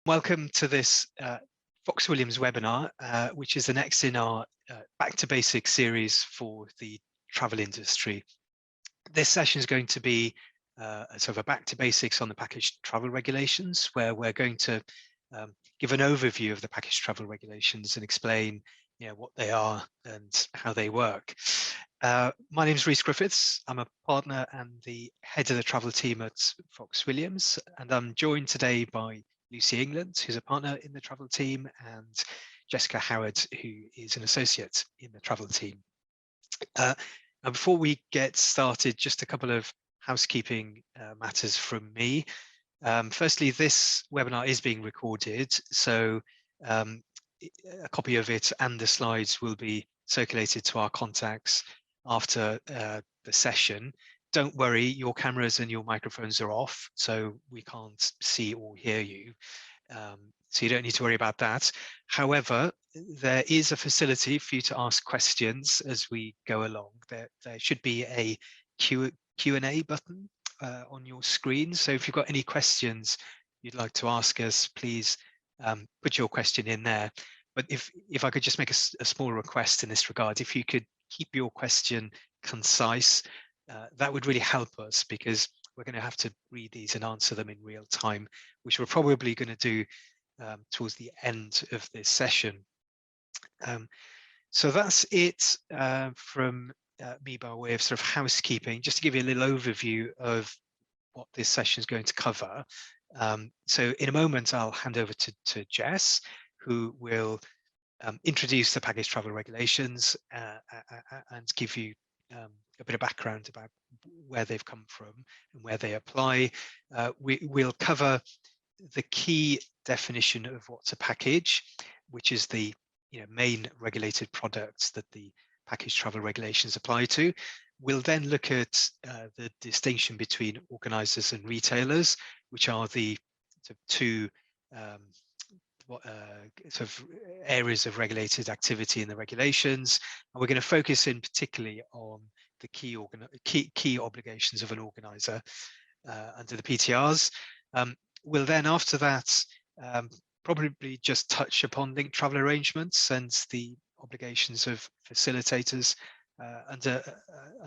Welcome to this Fox Williams webinar, which is the next in our Back to Basics series for the travel industry. This session is going to be sort of a back to basics on the package travel regulations, where we're going to give an overview of the package travel regulations and explain what they are and how they work. My name is Rhys Griffiths. I'm a partner and the head of the travel team at Fox Williams, and I'm joined today by Lucy England, who's a partner in the travel team, and Jessica Howard, who is an associate in the travel team. Now, before we get started, just a couple of housekeeping matters from me. Firstly, this webinar is being recorded, so a copy of it and the slides will be circulated to our contacts after the session. Don't worry, your cameras and your microphones are off, so we can't see or hear you. So you don't need to worry about that. However, there is a facility for you to ask questions as we go along. There should be a Q&A button on your screen. So if you've got any questions you'd like to ask us, please put your question in there. But if I could just make a small request in this regard, if you could keep your question concise, that would really help us, because we're going to have to read these and answer them in real time, which we're probably going to do towards the end of this session. So that's it from me by way of sort of housekeeping, just to give you a little overview of what this session is going to cover. So in a moment, I'll hand over to Jess, who will introduce the package travel regulations and give you a bit of background about where they've come from and where they apply. We'll cover the key definition of what's a package, which is the main regulated products that the package travel regulations apply to. We'll then look at the distinction between organisers and retailers, which are the two sort of areas of regulated activity in the regulations, and we're going to focus in particularly on the key obligations of an organizer under the PTRs. We'll then, after that, probably just touch upon linked travel arrangements and the obligations of facilitators under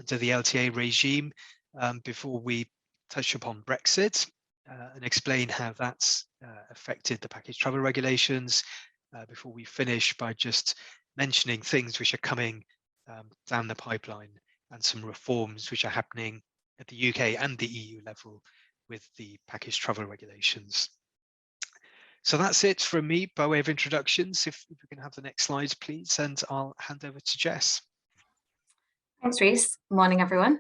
the LTA regime, before we touch upon Brexit and explain how that's affected the package travel regulations, before we finish by just mentioning things which are coming down the pipeline and some reforms which are happening at the UK and the EU level with the package travel regulations. So that's it from me by way of introductions. If we can have the next slide, please, and I'll hand over to Jess. Thanks, Rhys. Morning, everyone.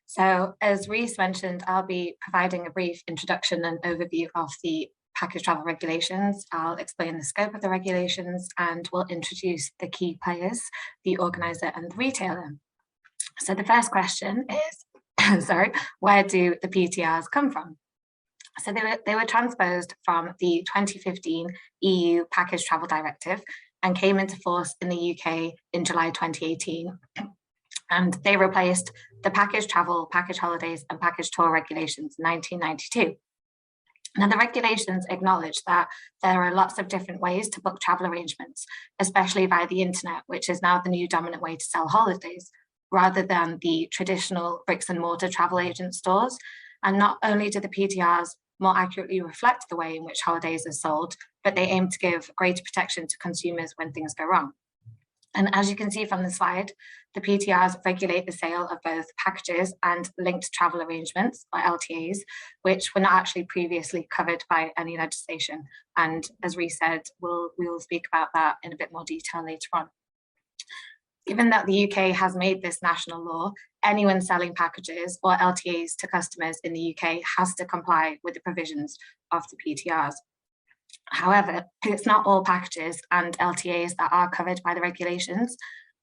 So as Rhys mentioned, I'll be providing a brief introduction and overview of the package travel regulations. I'll explain the scope of the regulations, and we'll introduce the key players, the organizer and the retailer. So the first question is, where do the PTRs come from? So they were transposed from the 2015 EU Package Travel Directive and came into force in the UK in July 2018. And they replaced the package travel, package holidays, and package tour regulations in 1992. Now, the regulations acknowledge that there are lots of different ways to book travel arrangements, especially via the internet, which is now the new dominant way to sell holidays, rather than the traditional bricks and mortar travel agent stores. And not only do the PTRs more accurately reflect the way in which holidays are sold, but they aim to give greater protection to consumers when things go wrong. And as you can see from the slide, the PTRs regulate the sale of both packages and linked travel arrangements, or LTAs, which were not actually previously covered by any legislation. And as Rhys said, we will speak about that in a bit more detail later on. Given that the UK has made this national law, anyone selling packages or LTAs to customers in the UK has to comply with the provisions of the PTRs. However, it's not all packages and LTAs that are covered by the regulations,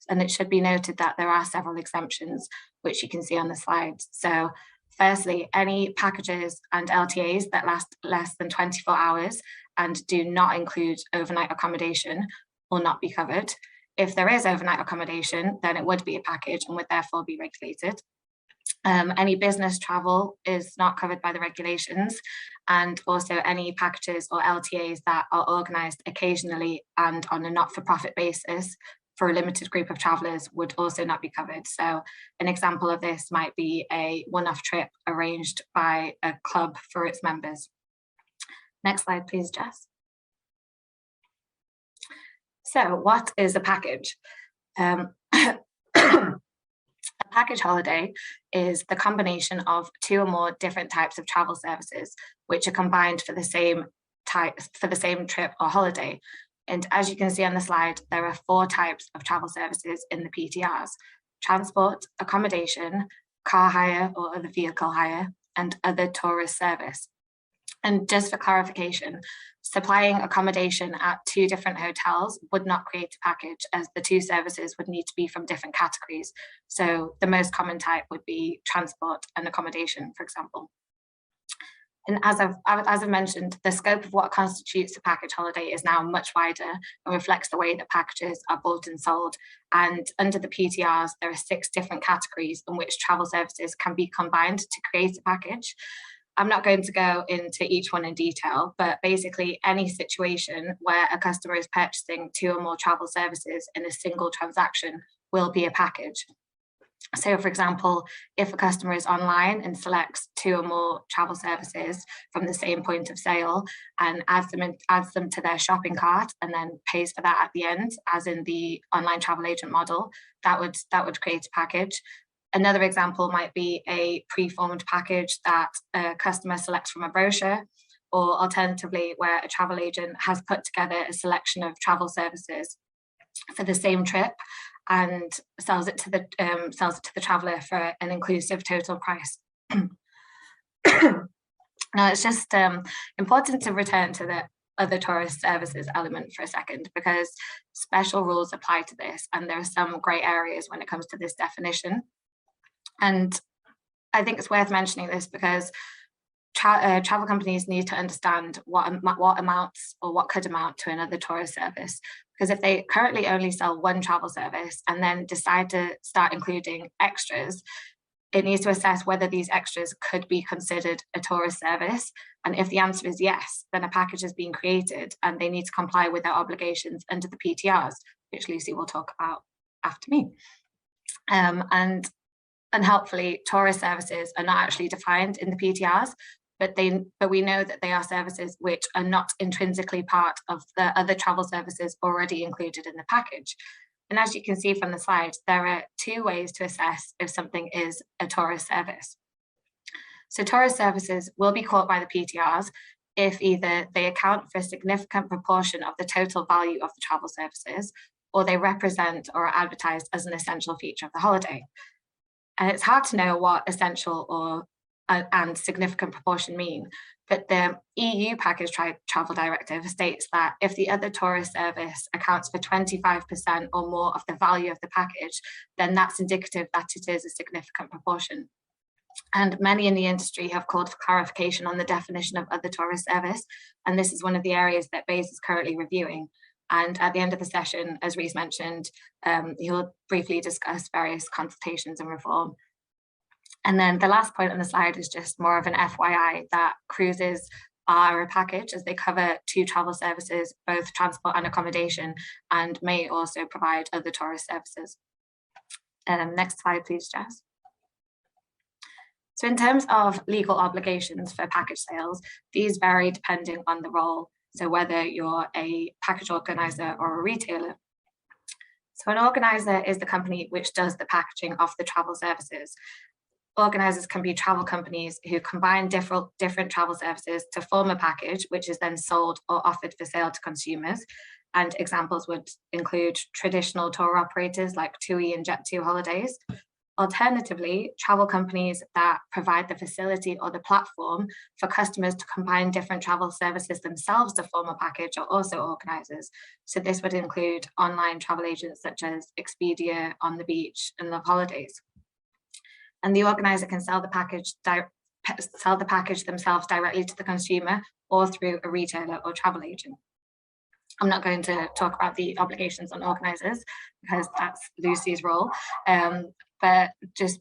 and it should be noted that there are several exemptions, which you can see on the slide. So firstly, any packages and LTAs that last less than 24 hours and do not include overnight accommodation will not be covered. If there is overnight accommodation, then it would be a package and would therefore be regulated. Any business travel is not covered by the regulations, and also any packages or LTAs that are organised occasionally and on a not-for-profit basis for a limited group of travellers would also not be covered. So an example of this might be a one-off trip arranged by a club for its members. Next slide, please, Jess. So what is a package? A package holiday is the combination of two or more different types of travel services, which are combined for the same trip or holiday. And as you can see on the slide, there are 4 types of travel services in the PTRs: transport, accommodation, car hire or other vehicle hire, and other tourist service. And just for clarification, supplying accommodation at 2 different hotels would not create a package, as the 2 services would need to be from different categories. So the most common type would be transport and accommodation, for example. And as I've mentioned, the scope of what constitutes a package holiday is now much wider and reflects the way that packages are bought and sold. And under the PTRs, there are 6 different categories in which travel services can be combined to create a package. I'm not going to go into each one in detail, but basically any situation where a customer is purchasing 2 or more travel services in a single transaction will be a package. So for example, if a customer is online and selects 2 or more travel services from the same point of sale and adds them to their shopping cart and then pays for that at the end, as in the online travel agent model, that would create a package. Another example might be a pre-formed package that a customer selects from a brochure, or alternatively, where a travel agent has put together a selection of travel services for the same trip and sells it to the traveller for an inclusive total price. Now, it's just important to return to the other tourist services element for a second, because special rules apply to this, and there are some grey areas when it comes to this definition. And I think it's worth mentioning this because travel companies need to understand what amounts or what could amount to another tourist service. Because if they currently only sell one travel service and then decide to start including extras, it needs to assess whether these extras could be considered a tourist service. And if the answer is yes, then a package is being created and they need to comply with their obligations under the PTRs, which Lucy will talk about after me. And helpfully, tourist services are not actually defined in the PTRs, but we know that they are services which are not intrinsically part of the other travel services already included in the package. And as you can see from the slide, there are 2 ways to assess if something is a tourist service. So tourist services will be caught by the PTRs if either they account for a significant proportion of the total value of the travel services, or they represent or are advertised as an essential feature of the holiday. And it's hard to know what essential and significant proportion mean, but the EU Package Travel Directive states that if the other tourist service accounts for 25% or more of the value of the package, then that's indicative that it is a significant proportion. And many in the industry have called for clarification on the definition of other tourist service, and this is one of the areas that BEIS is currently reviewing. And at the end of the session, as Reece mentioned, he'll briefly discuss various consultations and reform. And then the last point on the slide is just more of an FYI that cruises are a package, as they cover 2 travel services, both transport and accommodation, and may also provide other tourist services. Next slide, please, Jess. So in terms of legal obligations for package sales, these vary depending on the role. So whether you're a package organizer or a retailer. So an organizer is the company which does the packaging of the travel services. Organizers can be travel companies who combine different travel services to form a package, which is then sold or offered for sale to consumers. And examples would include traditional tour operators like TUI and Jet2 Holidays. Alternatively, travel companies that provide the facility or the platform for customers to combine different travel services themselves to form a package are also organizers. So this would include online travel agents such as Expedia, On the Beach, and Love Holidays. And the organizer can sell the package themselves directly to the consumer or through a retailer or travel agent. I'm not going to talk about the obligations on organizers because that's Lucy's role. But just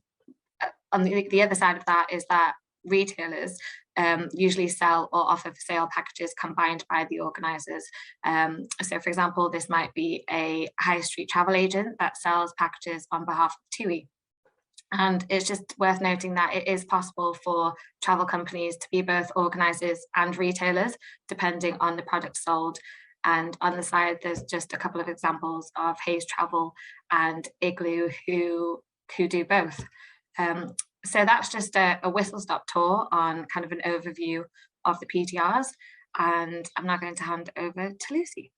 on the other side of that is that retailers usually sell or offer for sale packages combined by the organisers. So for example, this might be a high street travel agent that sells packages on behalf of TUI. And it's just worth noting that it is possible for travel companies to be both organisers and retailers, depending on the product sold. And on the side, there's just a couple of examples of Hays Travel and Igloo who do both. So that's just a whistle-stop tour on kind of an overview of the PTRs. And I'm now going to hand over to Lucy.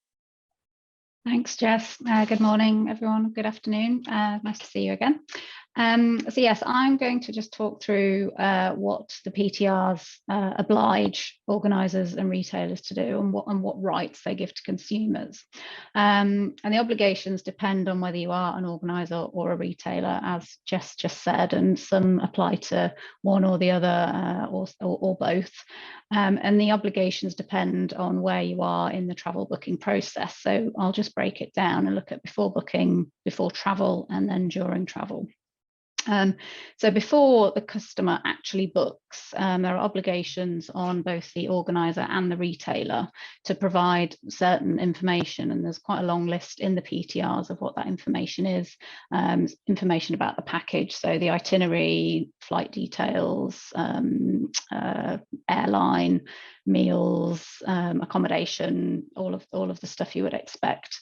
Thanks, Jess. Good morning, everyone. Good afternoon. Nice to see you again. So yes, I'm going to just talk through what the PTRs oblige organisers and retailers to do, and what rights they give to consumers. And the obligations depend on whether you are an organiser or a retailer, as Jess just said, and some apply to one or the other, or both. And the obligations depend on where you are in the travel booking process. So I'll just break it down and look at before booking, before travel, and then during travel. So before the customer actually books, there are obligations on both the organiser and the retailer to provide certain information, and there's quite a long list in the PTRs of what that information is. Information about the package, so the itinerary, flight details, airline, meals, accommodation, all of the stuff you would expect.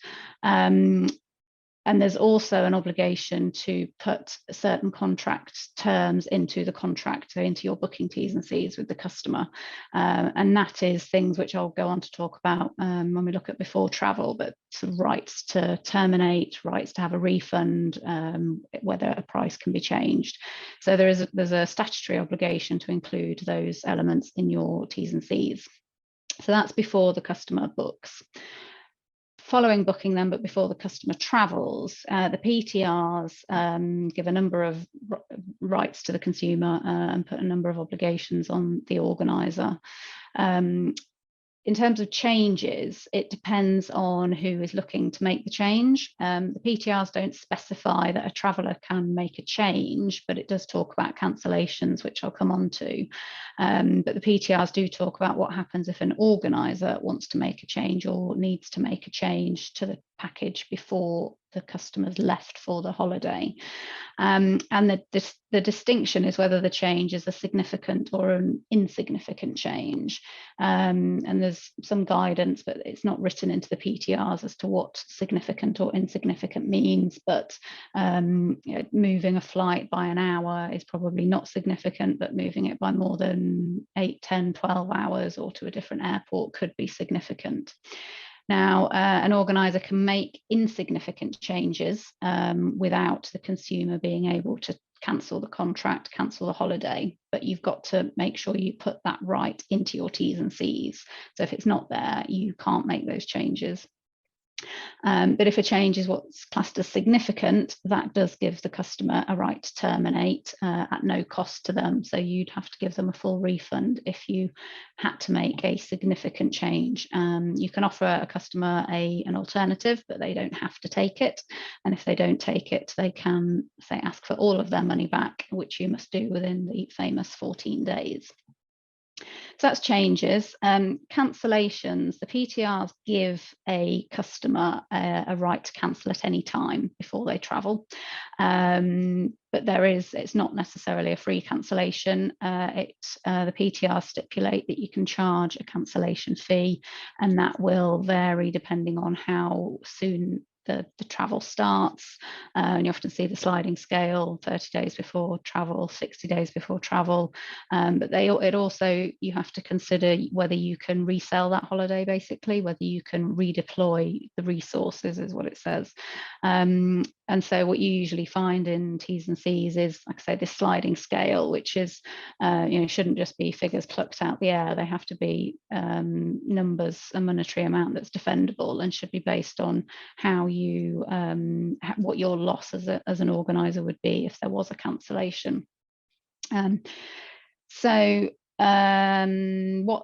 And there's also an obligation to put certain contract terms into the contract, so into your booking T's and C's with the customer. And that is things which I'll go on to talk about when we look at before travel, but sort of rights to terminate, rights to have a refund, whether a price can be changed. So there's a statutory obligation to include those elements in your T's and C's. So that's before the customer books. Following booking them, but before the customer travels, the PTRs give a number of rights to the consumer and put a number of obligations on the organiser. In terms of changes, it depends on who is looking to make the change. The PTRs don't specify that a traveller can make a change, but it does talk about cancellations, which I'll come on to. But the PTRs do talk about what happens if an organiser wants to make a change or needs to make a change to the package before the customer's left for the holiday. And the distinction is whether the change is a significant or an insignificant change. And there's some guidance, but it's not written into the PTRs as to what significant or insignificant means. But moving a flight by an hour is probably not significant, but moving it by more than 8, 10, 12 hours or to a different airport could be significant. Now, an organiser can make insignificant changes without the consumer being able to cancel the contract, cancel the holiday, but you've got to make sure you put that right into your T's and C's. So if it's not there, you can't make those changes. But if a change is what's classed as significant, that does give the customer a right to terminate at no cost to them. So you'd have to give them a full refund if you had to make a significant change. You can offer a customer an alternative, but they don't have to take it. And if they don't take it, they can, say, ask for all of their money back, which you must do within the famous 14 days. So that's changes. Cancellations, the PTRs give a customer a right to cancel at any time before they travel. But it's not necessarily a free cancellation. The PTRs stipulate that you can charge a cancellation fee, and that will vary depending on how soon the travel starts. And you often see the sliding scale, 30 days before travel, 60 days before travel. But you have to consider whether you can resell that holiday, basically, whether you can redeploy the resources is what it says. And so what you usually find in T's and C's is, like I say, this sliding scale, which is, shouldn't just be figures plucked out the air. They have to be numbers, a monetary amount that's defendable, and should be based on how you, what your loss as an organizer would be if there was a cancellation. What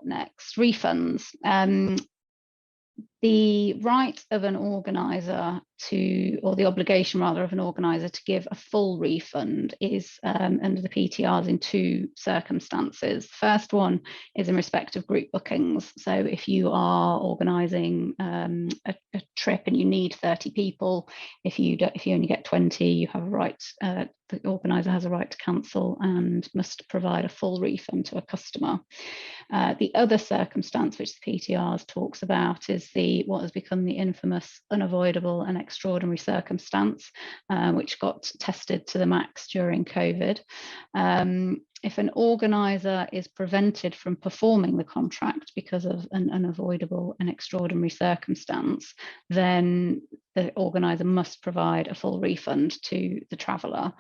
next? Refunds. The right of an organiser to, or the obligation rather of an organiser to give a full refund is under the PTRs in two circumstances. The first one is in respect of group bookings. So if you are organising a trip and you need 30 people, if you only get 20, you have a right, the organiser has a right to cancel and must provide a full refund to a customer. The other circumstance which the PTRs talks about is what has become the infamous unavoidable and extraordinary circumstance, which got tested to the max during COVID. If an organiser is prevented from performing the contract because of an unavoidable and extraordinary circumstance, then the organiser must provide a full refund to the traveller.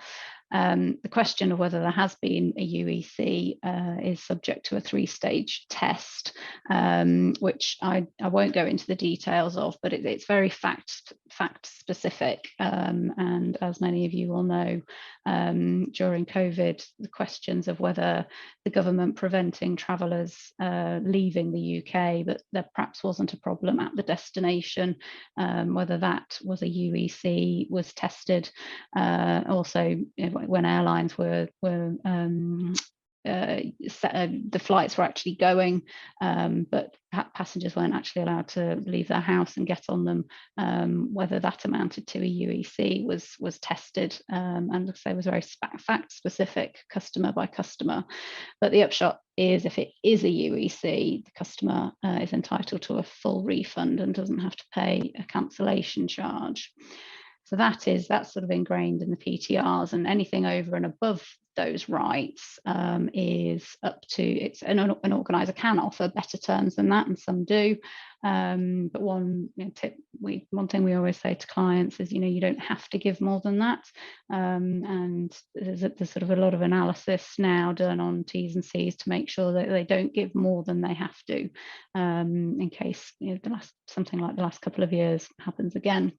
The question of whether there has been a UEC is subject to a 3-stage test, which I won't go into the details of, but it's very fact specific. And as many of you will know, during COVID, the questions of whether the government preventing travellers leaving the UK, but there perhaps wasn't a problem at the destination, whether that was a UEC was tested. Also, when airlines were the flights were actually going, but passengers weren't actually allowed to leave their house and get on them, whether that amounted to a UEC was tested, and so it was very fact specific, customer by customer. But the upshot is, if it is a UEC, the customer is entitled to a full refund and doesn't have to pay a cancellation charge. So that's sort of ingrained in the PTRs, and anything over and above those rights is up to an organiser can offer better terms than that, and some do. But one thing we always say to clients is, you don't have to give more than that. And there's sort of a lot of analysis now done on T's and C's to make sure that they don't give more than they have to, in case something like the last couple of years happens again.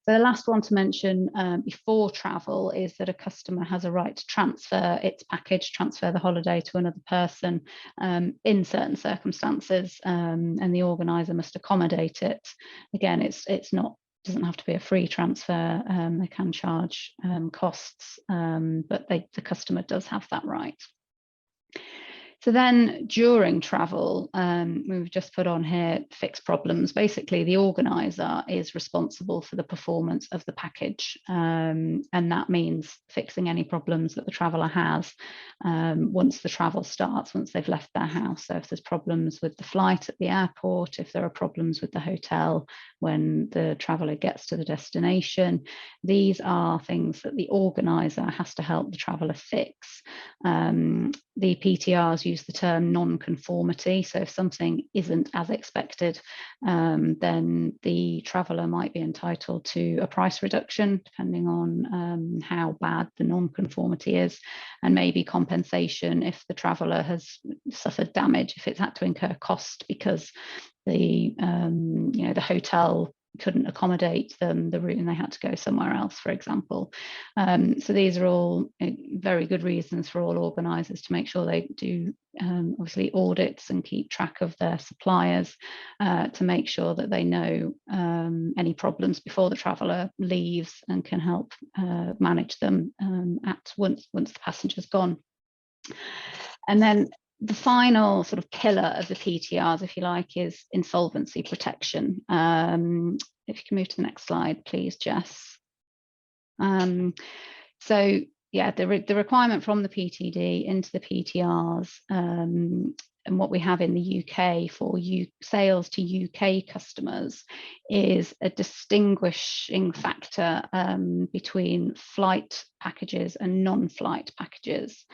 So the last one to mention before travel is that a customer has a right to transfer its package, transfer the holiday to another person in certain circumstances, and the organiser must accommodate it. Again, doesn't have to be a free transfer. They can charge costs, but the customer does have that right. So then during travel, we've just put on here fixed problems. Basically, the organiser is responsible for the performance of the package, and that means fixing any problems that the traveller has once the travel starts, once they've left their house. So if there's problems with the flight at the airport, if there are problems with the hotel when the traveller gets to the destination, these are things that the organiser has to help the traveller fix. The PTRs use the term non-conformity. So if something isn't as expected, then the traveller might be entitled to a price reduction, depending on how bad the non-conformity is, and maybe compensation if the traveller has suffered damage, if it's had to incur cost because the hotel couldn't accommodate them the route and they had to go somewhere else, for example. So these are all very good reasons for all organisers to make sure they do obviously audits and keep track of their suppliers to make sure that they know any problems before the traveller leaves and can help manage them once the passenger's gone. And then the final sort of pillar of the PTRs, if you like, is insolvency protection. If you can move to the next slide, please, Jess. So yeah, the requirement from the PTD into the PTRs, and what we have in the UK for sales to UK customers is a distinguishing factor between flight packages and non-flight packages.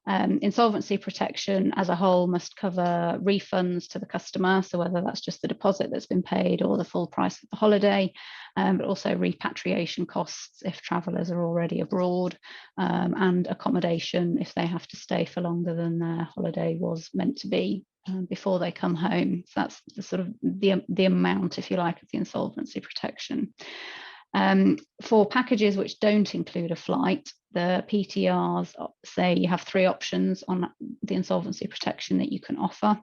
Insolvency protection as a whole must cover refunds to the customer, so whether that's just the deposit that's been paid or the full price of the holiday, but also repatriation costs if travellers are already abroad, and accommodation if they have to stay for longer than their holiday was meant to be before they come home. So that's the sort of the amount, if you like, of the insolvency protection. For packages which don't include a flight, the PTRs say you have 3 options on the insolvency protection that you can offer.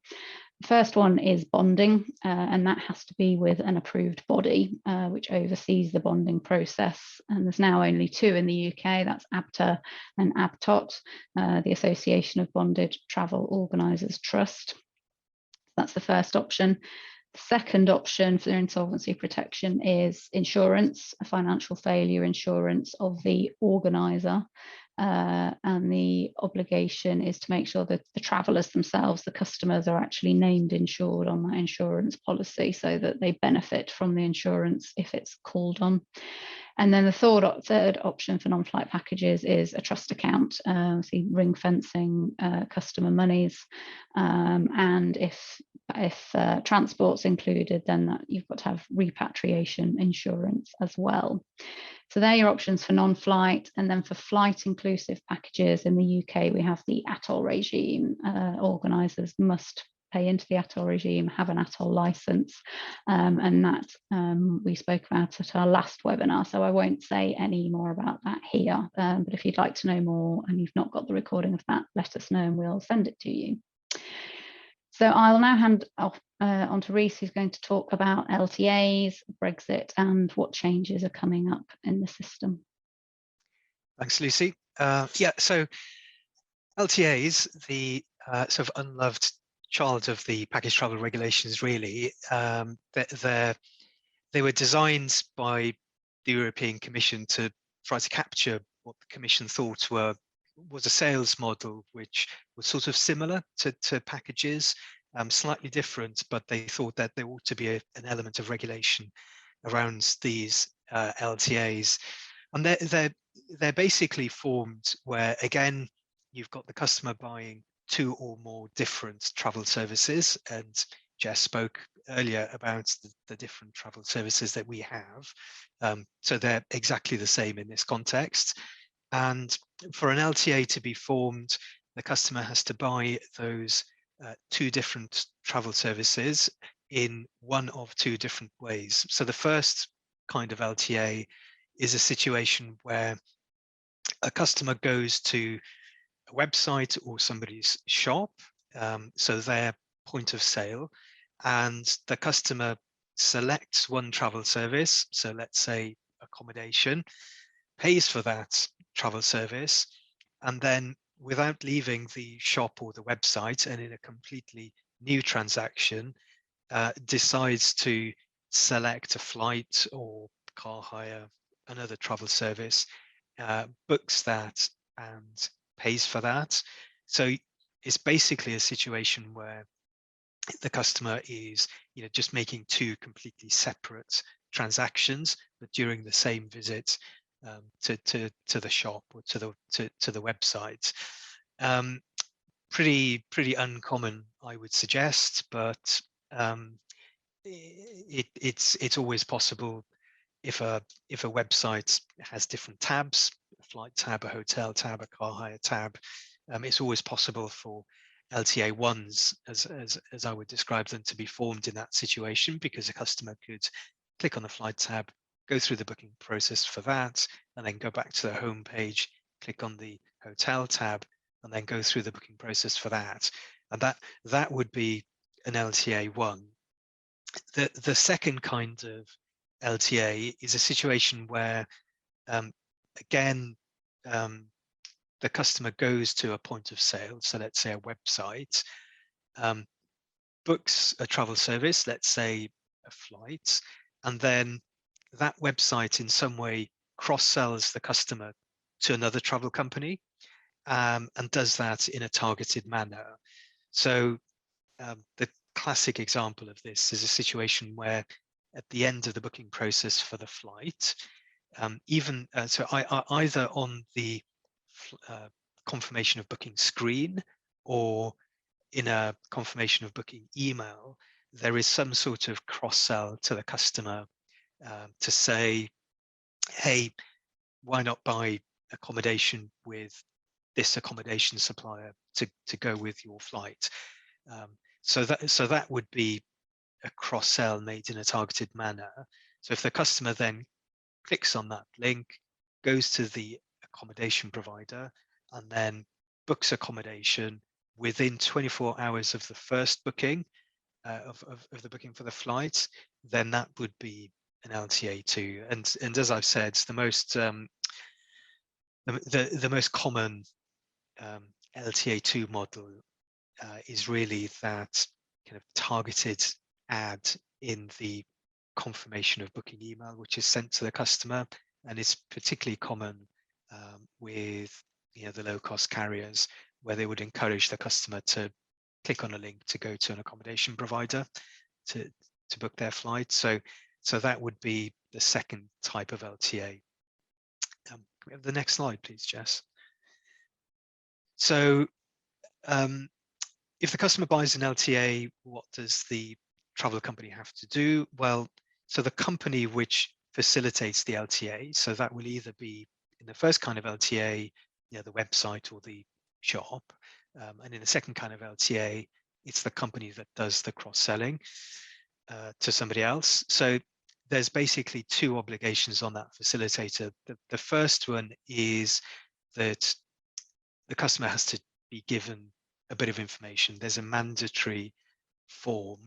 First one is bonding, and that has to be with an approved body which oversees the bonding process. And there's now only two in the UK, that's ABTA and ABTOT, the Association of Bonded Travel Organisers Trust. That's the first option. The second option for insolvency protection is insurance, a financial failure insurance of the organiser. And the obligation is to make sure that the travellers themselves, the customers, are actually named insured on that insurance policy so that they benefit from the insurance if it's called on. And then the third option for non-flight packages is a trust account, so ring fencing customer monies. And if transport's included, then you've got to have repatriation insurance as well. So they're your options for non-flight. And then for flight inclusive packages in the UK, we have the ATOL regime. Organisers must pay into the ATOL regime, have an ATOL license, and that we spoke about at our last webinar. So I won't say any more about that here, but if you'd like to know more and you've not got the recording of that, let us know and we'll send it to you. So I'll now hand off on to Reese, who's going to talk about LTAs, Brexit, and what changes are coming up in the system. Thanks, Lucy. Yeah, so LTAs, the sort of unloved child of the package travel regulations, really. They were designed by the European Commission to try to capture what the Commission thought was a sales model which was sort of similar to packages, slightly different, but they thought that there ought to be an element of regulation around these LTAs. And they're basically formed where, again, you've got the customer buying two or more different travel services, and Jess spoke earlier about the different travel services that we have. So they're exactly the same in this context. And for an LTA to be formed, the customer has to buy those two different travel services in one of two different ways. So the first kind of LTA is a situation where a customer goes to a website or somebody's shop, so their point of sale, and the customer selects one travel service, so let's say accommodation, pays for that travel service, and then without leaving the shop or the website and in a completely new transaction, decides to select a flight or car hire, another travel service, books that and pays for that. So it's basically a situation where the customer is, just making two completely separate transactions, but during the same visit to the shop or to the website. Pretty uncommon, I would suggest, but it's always possible if a website has different tabs, a flight tab, a hotel tab, a car hire tab. It's always possible for LTA ones, as I would describe them, to be formed in that situation, because a customer could click on the flight tab, go through the booking process for that, and then go back to the home page, click on the hotel tab, and then go through the booking process for that. And that would be an LTA one. The second kind of LTA is a situation where, again, the customer goes to a point of sale, so let's say a website, books a travel service, let's say a flight, and then that website in some way cross-sells the customer to another travel company, and does that in a targeted manner. So the classic example of this is a situation where at the end of the booking process for the flight, either on the confirmation of booking screen or in a confirmation of booking email, there is some sort of cross-sell to the customer to say, hey, why not buy accommodation with this accommodation supplier to go with your flight? So that would be a cross-sell made in a targeted manner. So if the customer then clicks on that link, goes to the accommodation provider, and then books accommodation within 24 hours of the first booking, of the booking for the flight, then that would be an LTA too. And as I've said, the most common LTA2 model is really that kind of targeted ad in the confirmation of booking email, which is sent to the customer, and it's particularly common with the low-cost carriers, where they would encourage the customer to click on a link to go to an accommodation provider to book their flight. So that would be the second type of LTA. Can we have the next slide, please, Jess? So if the customer buys an LTA, what does the travel company have to do? Well, so the company which facilitates the LTA, so that will either be in the first kind of LTA, the website or the shop, and in the second kind of LTA, it's the company that does the cross-selling to somebody else. So there's basically two obligations on that facilitator. The first one is that the customer has to be given a bit of information. There's a mandatory form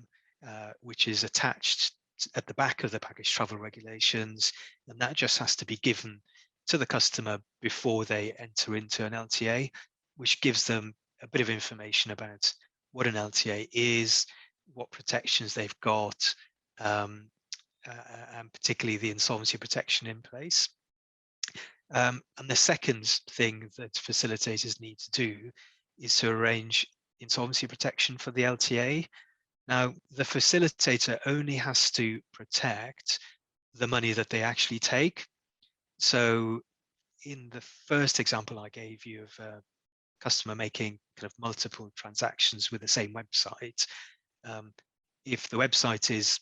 which is attached at the back of the package travel regulations, and that just has to be given to the customer before they enter into an LTA, which gives them a bit of information about what an LTA is, what protections they've got, and particularly the insolvency protection in place. And the second thing that facilitators need to do is to arrange insolvency protection for the LTA. Now, the facilitator only has to protect the money that they actually take. So in the first example I gave you of a customer making kind of multiple transactions with the same website, if the website is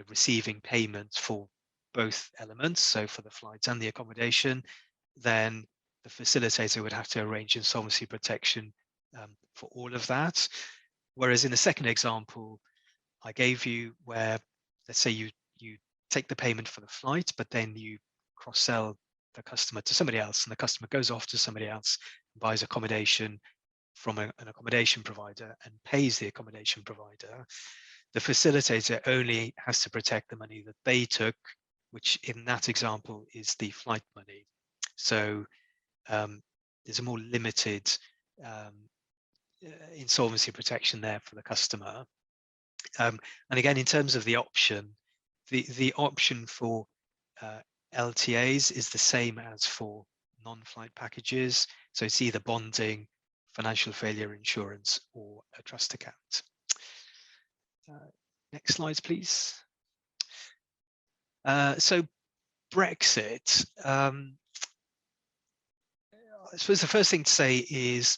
receiving payments for both elements, so for the flights and the accommodation, then the facilitator would have to arrange insolvency protection for all of that. Whereas in the second example I gave you, where let's say you take the payment for the flight, but then you cross-sell the customer to somebody else, and the customer goes off to somebody else, buys accommodation from an accommodation provider and pays the accommodation provider, the facilitator only has to protect the money that they took, which in that example is the flight money. So there's a more limited insolvency protection there for the customer. And again, in terms of the option, the option for LTAs is the same as for non-flight packages. So it's either bonding, financial failure insurance, or a trust account. Next slides, please. So Brexit. I suppose the first thing to say is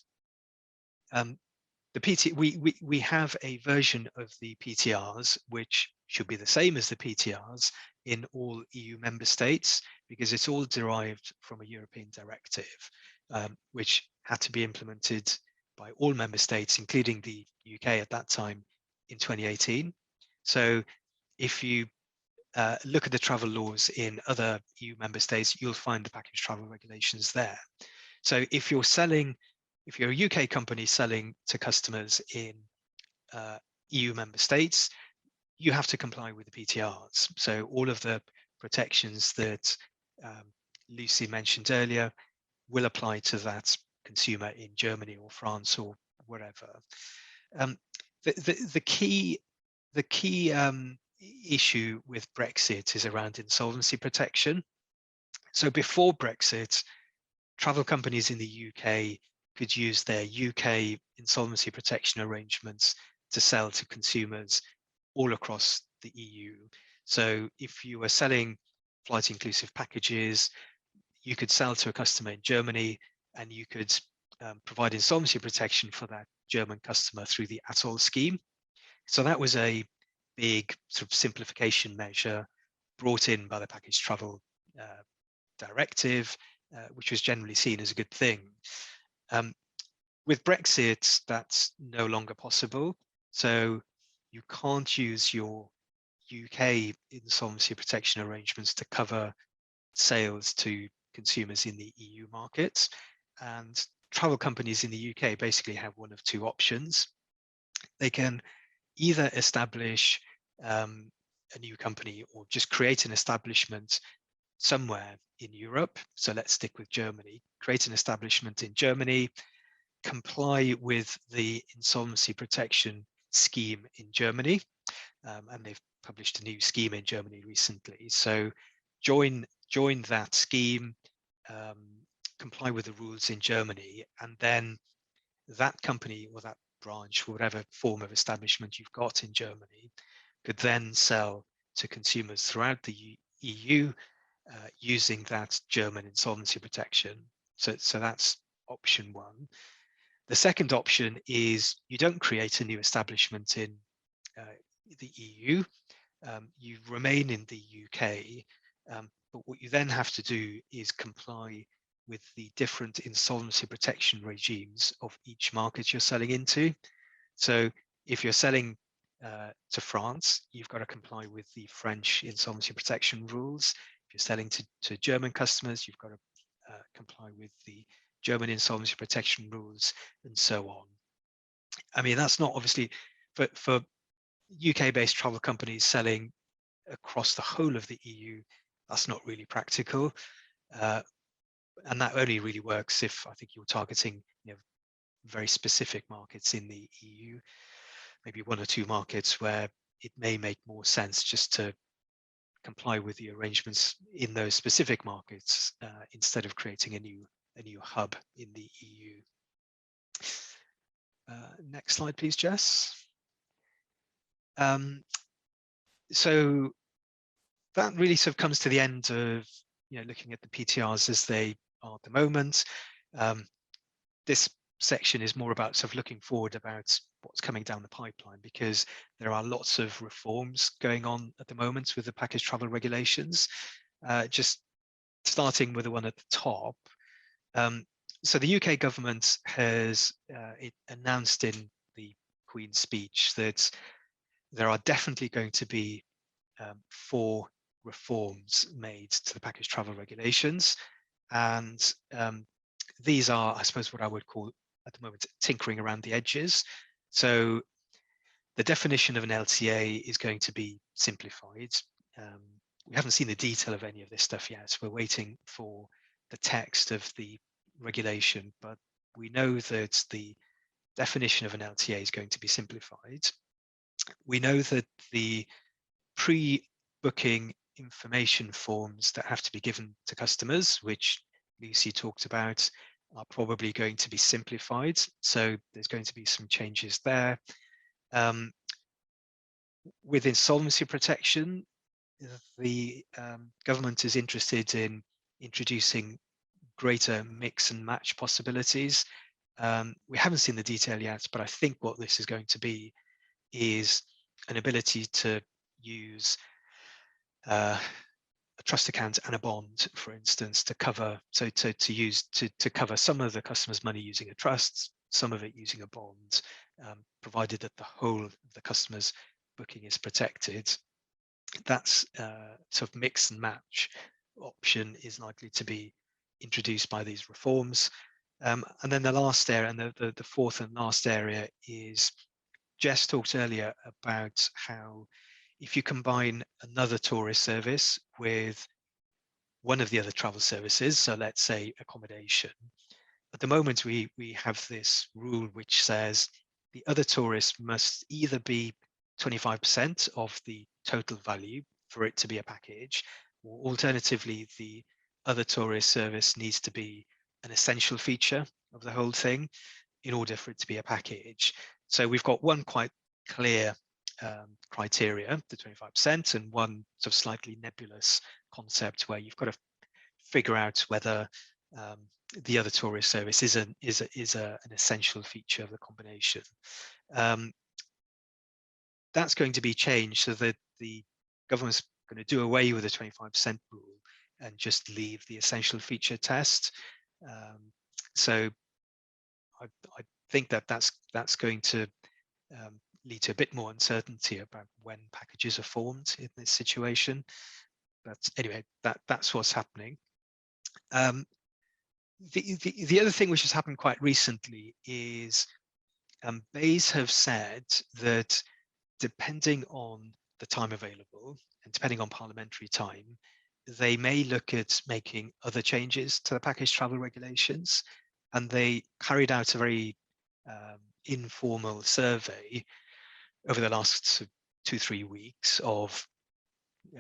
we have a version of the PTRs which should be the same as the PTRs in all EU member states, because it's all derived from a European directive which had to be implemented by all member states, including the UK at that time in 2018. So if you look at the travel laws in other EU member states, you'll find the package travel regulations there. So if you're a UK company selling to customers in EU member states, you have to comply with the PTRs. So all of the protections that Lucy mentioned earlier will apply to that consumer in Germany or France or wherever. The key issue with Brexit is around insolvency protection. So before Brexit, travel companies in the UK could use their UK insolvency protection arrangements to sell to consumers all across the EU. So if you were selling flight inclusive packages, you could sell to a customer in Germany, and you could provide insolvency protection for that German customer through the ATOL scheme. So that was a big sort of simplification measure brought in by the package travel directive, which was generally seen as a good thing. With Brexit, that's no longer possible. So you can't use your UK insolvency protection arrangements to cover sales to consumers in the EU market. And travel companies in the UK basically have one of two options. They can either establish a new company or just create an establishment somewhere in Europe. So let's stick with Germany, create an establishment in Germany, comply with the insolvency protection scheme in Germany. And they've published a new scheme in Germany recently. So join that scheme, comply with the rules in Germany, and then that company or that branch, whatever form of establishment you've got in Germany, could then sell to consumers throughout the EU using that German insolvency protection. So that's option one. The second option is you don't create a new establishment in the EU. You remain in the UK, but what you then have to do is comply with the different insolvency protection regimes of each market you're selling into. So if you're selling to France, you've got to comply with the French insolvency protection rules. If you're selling to German customers, you've got to comply with the German insolvency protection rules, and so on. I mean, that's not obviously for UK-based travel companies selling across the whole of the EU, that's not really practical. And that only really works if I think you're targeting very specific markets in the EU, maybe one or two markets where it may make more sense just to comply with the arrangements in those specific markets instead of creating a new hub in the EU. Next slide, please, Jess. So that really sort of comes to the end of looking at the PTRs as they are at the moment. This section is more about sort of looking forward about what's coming down the pipeline, because there are lots of reforms going on at the moment with the package travel regulations. Just starting with the one at the top. So the UK government has announced in the Queen's speech that there are definitely going to be 4 reforms made to the package travel regulations, and these are, I suppose, what I would call at the moment tinkering around the edges. So the definition of an LTA is going to be simplified. We haven't seen the detail of any of this stuff yet. We're waiting for the text of the regulation, but we know that the definition of an LTA is going to be simplified. We know that the pre-booking information forms that have to be given to customers, which Lucy talked about, are probably going to be simplified. So there's going to be some changes there. With insolvency protection, the government is interested in introducing greater mix and match possibilities. We haven't seen the detail yet, but I think what this is going to be is an ability to use a trust account and a bond, for instance, to cover, so to cover some of the customer's money using a trust, some of it using a bond, provided that the whole of the customer's booking is protected. That's sort of mix and match option is likely to be introduced by these reforms. And then the last area, and the fourth and last area, is Jess talked earlier about how if you combine another tourist service with one of the other travel services, so let's say accommodation, at the moment we have this rule which says the other tourist must either be 25% of the total value for it to be a package, or alternatively the other tourist service needs to be an essential feature of the whole thing in order for it to be a package. So we've got one quite clear criteria, the 25%, and one sort of slightly nebulous concept where you've got to figure out whether the other tourist service is an essential feature of the combination. That's going to be changed so that the government's going to do away with the 25% rule and just leave the essential feature test. So I think that's going to lead to a bit more uncertainty about when packages are formed in this situation. But anyway, that's what's happening. The other thing which has happened quite recently is BEIS have said that depending on the time available and depending on parliamentary time, they may look at making other changes to the package travel regulations. And they carried out a very informal survey over the last 2-3 weeks of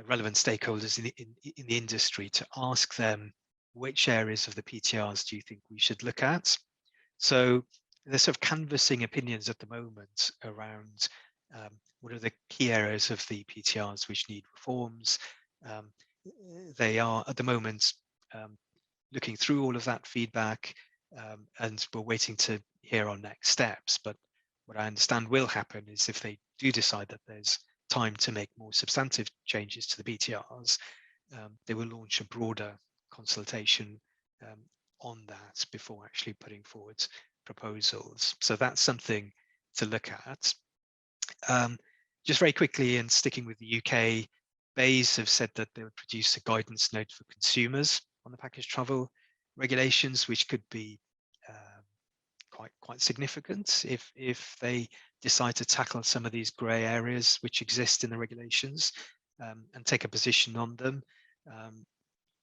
relevant stakeholders in the industry to ask them which areas of the PTRs do you think we should look at. So they're sort of canvassing opinions at the moment around what are the key areas of the PTRs which need reforms. They are at the moment looking through all of that feedback, and we're waiting to hear on next steps. But what I understand will happen is if they do decide that there's time to make more substantive changes to the PTRs, they will launch a broader consultation on that before actually putting forward proposals. So that's something to look at. Just very quickly, and sticking with the UK, BEIS have said that they would produce a guidance note for consumers on the package travel regulations, which could be quite significant if they decide to tackle some of these grey areas which exist in the regulations, and take a position on them.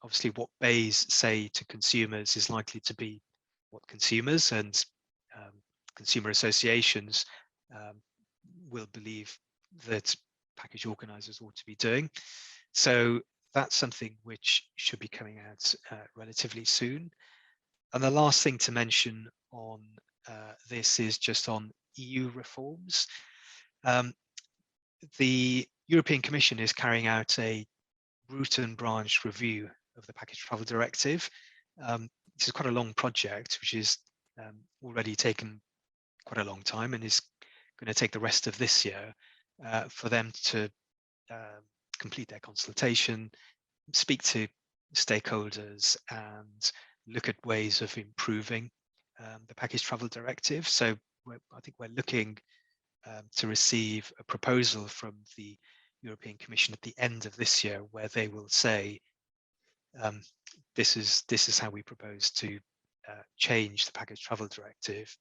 Obviously, what BEIS say to consumers is likely to be what consumers and consumer associations will believe that package organisers ought to be doing. So that's something which should be coming out relatively soon. And the last thing to mention on this is just on EU reforms. The European Commission is carrying out a root and branch review of the Package Travel Directive. This is quite a long project, which is already taken quite a long time and is going to take the rest of this year for them to complete their consultation, speak to stakeholders, and look at ways of improving the Package Travel Directive. So I think we're looking to receive a proposal from the European Commission at the end of this year, where they will say, this is how we propose to change the Package Travel Directive.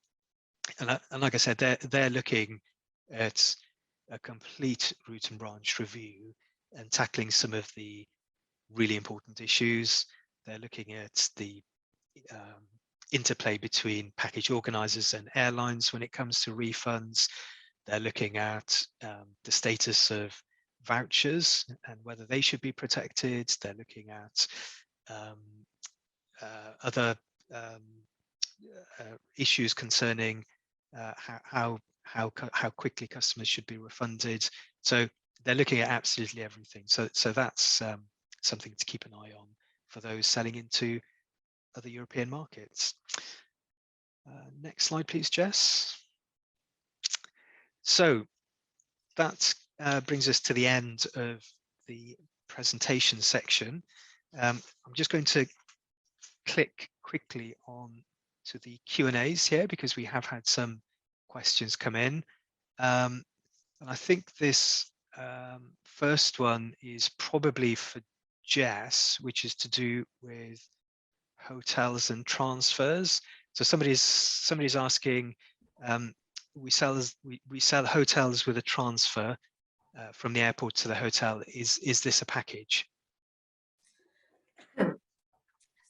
And like I said, they're looking at a complete root and branch review and tackling some of the really important issues. They're looking at the interplay between package organisers and airlines when it comes to refunds. They're looking at the status of vouchers and whether they should be protected. They're looking at other issues concerning how quickly customers should be refunded. So they're looking at absolutely everything. So that's something to keep an eye on for those selling into other European markets. Next slide, please, Jess. So that brings us to the end of the presentation section. I'm just going to click quickly on to the Q&As here because we have had some questions come in. And I think this first one is probably for Jess, which is to do with hotels and transfers. So somebody's asking, we sell hotels with a transfer from the airport to the hotel. Is this a package?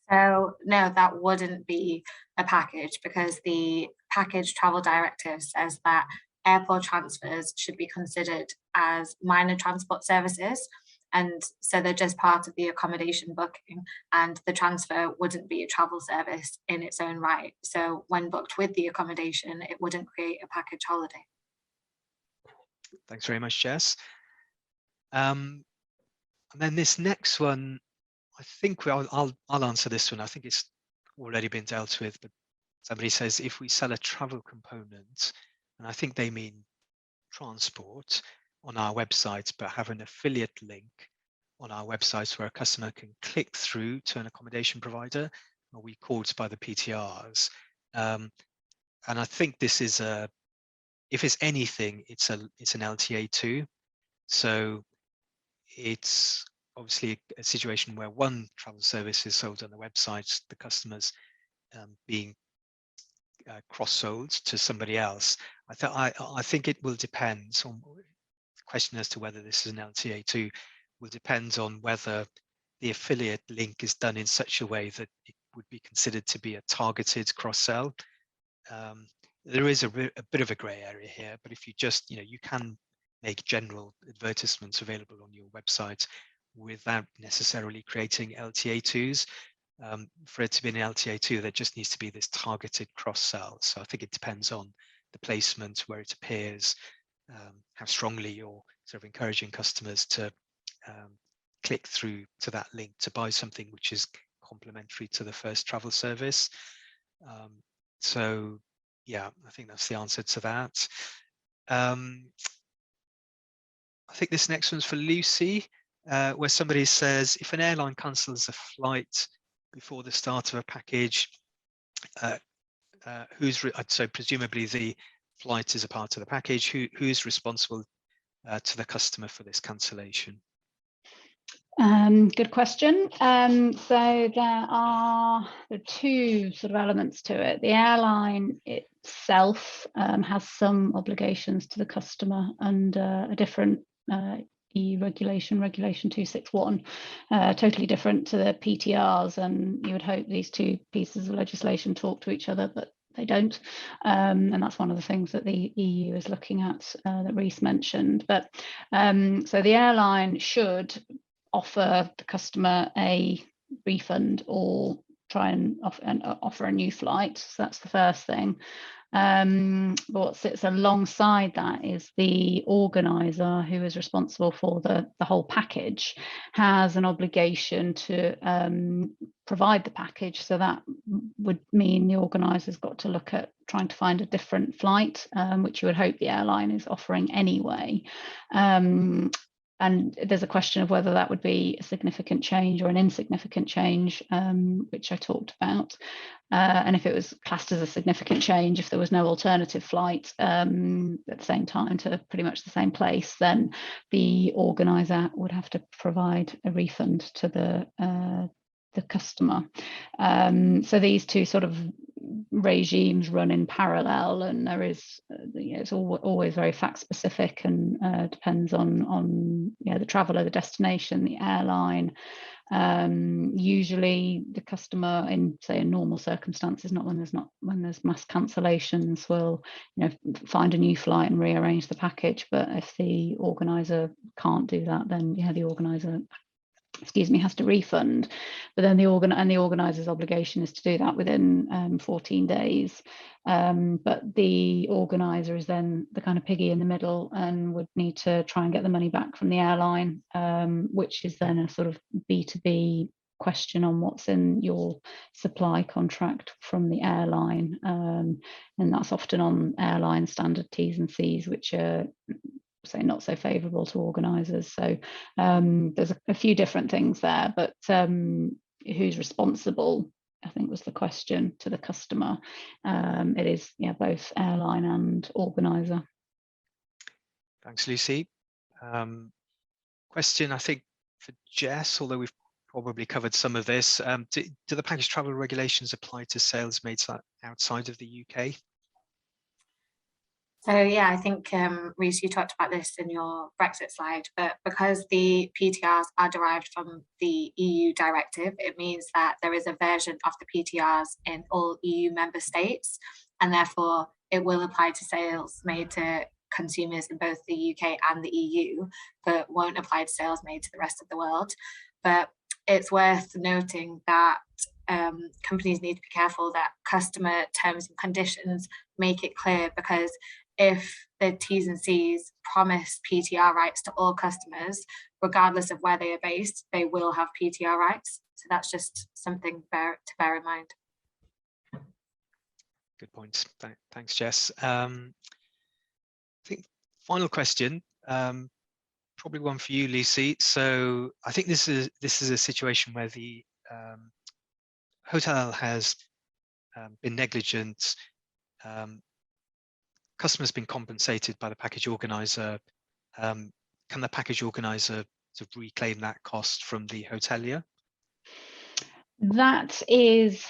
So no, that wouldn't be a package because the Package Travel Directive says that airport transfers should be considered as minor transport services. And so they're just part of the accommodation booking, and the transfer wouldn't be a travel service in its own right. So when booked with the accommodation, it wouldn't create a package holiday. Thanks very much, Jess. And then this next one, I think I'll answer this one. I think it's already been dealt with, but somebody says if we sell a travel component, and I think they mean transport, on our website, but have an affiliate link on our website where a customer can click through to an accommodation provider, or we called by the PTRs. And I think this is if it's anything, it's an LTA2. So it's obviously a situation where one travel service is sold on the website, the customers being cross-sold to somebody else. I think it will depend on question as to whether this is an LTA2 will depend on whether the affiliate link is done in such a way that it would be considered to be a targeted cross-sell. There is a bit of a grey area here, but if you just, you can make general advertisements available on your website without necessarily creating LTA2s. For it to be an LTA2, there just needs to be this targeted cross-sell. So I think it depends on the placement, where it appears, how strongly you're sort of encouraging customers to click through to that link to buy something which is complementary to the first travel service. So yeah, I think that's the answer to that. I think this next one's for Lucy, where somebody says, if an airline cancels a flight before the start of a package, so presumably the flight is a part of the package, who's responsible to the customer for this cancellation? Good question. So there are two sort of elements to it. The airline itself has some obligations to the customer under a different EU regulation 261, totally different to the PTRs, and you would hope these two pieces of legislation talk to each other, but they don't, and that's one of the things that the EU is looking at that Reece mentioned. But so the airline should offer the customer a refund or try and offer a new flight. So that's the first thing. But what sits alongside that is the organizer, who is responsible for the whole package, has an obligation to provide the package. So that would mean the organizer's got to look at trying to find a different flight, which you would hope the airline is offering anyway. And there's a question of whether that would be a significant change or an insignificant change, which I talked about. And if it was classed as a significant change, if there was no alternative flight at the same time to pretty much the same place, then the organizer would have to provide a refund to the customer. So these two sort of regimes run in parallel, and there is it's always very fact specific and depends on the traveller, the destination, the airline. Usually the customer, in normal circumstances, not when there's mass cancellations, will find a new flight and rearrange the package. But if the organizer can't do that, then the organizer has to refund. But then the organizer's obligation is to do that within 14 days. But the organizer is then the kind of piggy in the middle and would need to try and get the money back from the airline, which is then a sort of B2B question on what's in your supply contract from the airline. And that's often on airline standard T's and C's, which are not so favourable to organisers. So there's a few different things there, but who's responsible, I think, was the question to the customer. It is both airline and organiser. Thanks, Lucy. Question, I think, for Jess, although we've probably covered some of this. Do the package travel regulations apply to sales made outside of the UK? So yeah, I think Reece, you talked about this in your Brexit slide, but because the PTRs are derived from the EU directive, it means that there is a version of the PTRs in all EU member states, and therefore it will apply to sales made to consumers in both the UK and the EU, but won't apply to sales made to the rest of the world. But it's worth noting that companies need to be careful that customer terms and conditions make it clear, because if the T's and C's promise PTR rights to all customers, regardless of where they are based, they will have PTR rights. So that's just something to bear in mind. Good points. Thanks, Jess. I think final question, probably one for you, Lucy. So I think this is a situation where the hotel has been negligent. Customer's been compensated by the package organizer. Can the package organizer sort of reclaim that cost from the hotelier? That is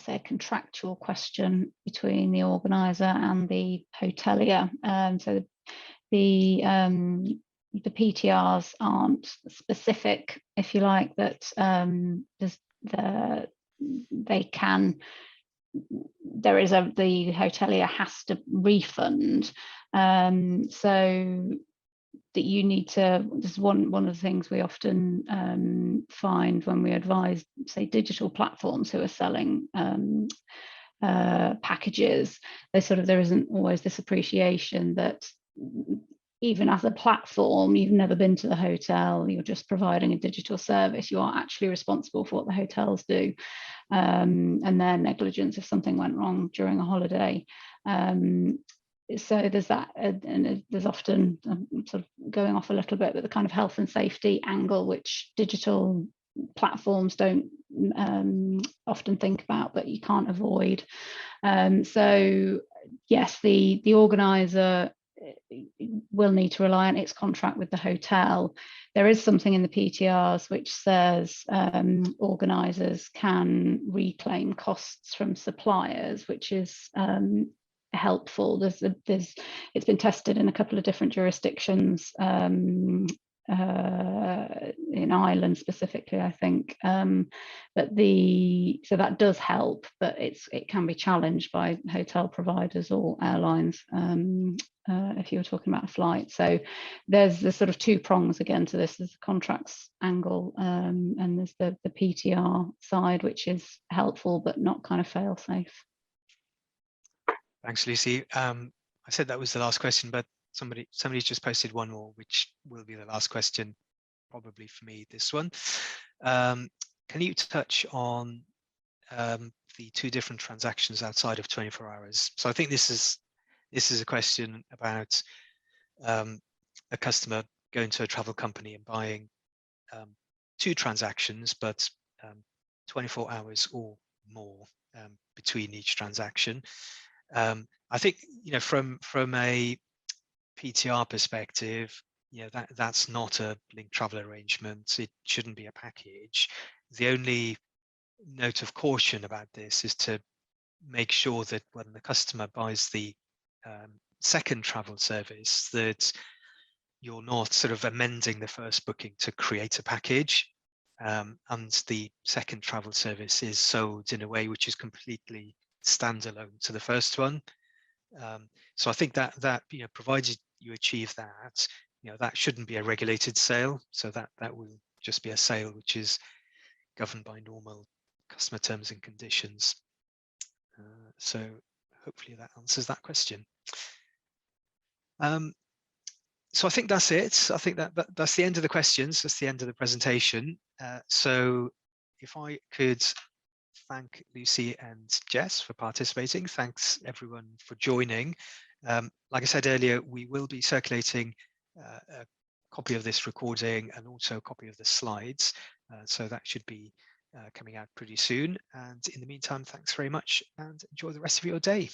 a contractual question between the organizer and the hotelier. So the PTRs aren't specific, if you like, that the hotelier has to refund. So that you need to, this is one of the things we often find when we advise, say, digital platforms who are selling packages. There isn't always this appreciation that even as a platform, you've never been to the hotel, you're just providing a digital service, you are actually responsible for what the hotels do, and their negligence if something went wrong during a holiday. So there's that, and there's often, sort of going off a little bit, but the kind of health and safety angle, which digital platforms don't often think about, but you can't avoid. So yes, the organizer will need to rely on its contract with the hotel. There is something in the PTRs which says organisers can reclaim costs from suppliers, which is helpful. It's been tested in a couple of different jurisdictions, in Ireland specifically, I think, but so that does help, but it can be challenged by hotel providers or airlines if you were talking about a flight. So there's the sort of two prongs again to this. There's the contracts angle, and there's the PTR side, which is helpful but not kind of fail safe. Thanks, Lucy. I said that was the last question, but somebody's just posted one more, which will be the last question, probably for me, this one. Can you touch on the two different transactions outside of 24 hours? So I think this is a question about a customer going to a travel company and buying two transactions, but 24 hours or more between each transaction. I think, from a PTR perspective, that's not a linked travel arrangement. It shouldn't be a package. The only note of caution about this is to make sure that when the customer buys the second travel service, that you're not sort of amending the first booking to create a package, and the second travel service is sold in a way which is completely standalone to the first one. So I think that provided you achieve that, that shouldn't be a regulated sale. So that will just be a sale which is governed by normal customer terms and conditions. So hopefully that answers that question. So I think that's it. I think that's the end of the questions. That's the end of the presentation. So if I could thank Lucy and Jess for participating. Thanks everyone for joining. Like I said earlier, we will be circulating a copy of this recording and also a copy of the slides. So that should be coming out pretty soon. And in the meantime, thanks very much and enjoy the rest of your day.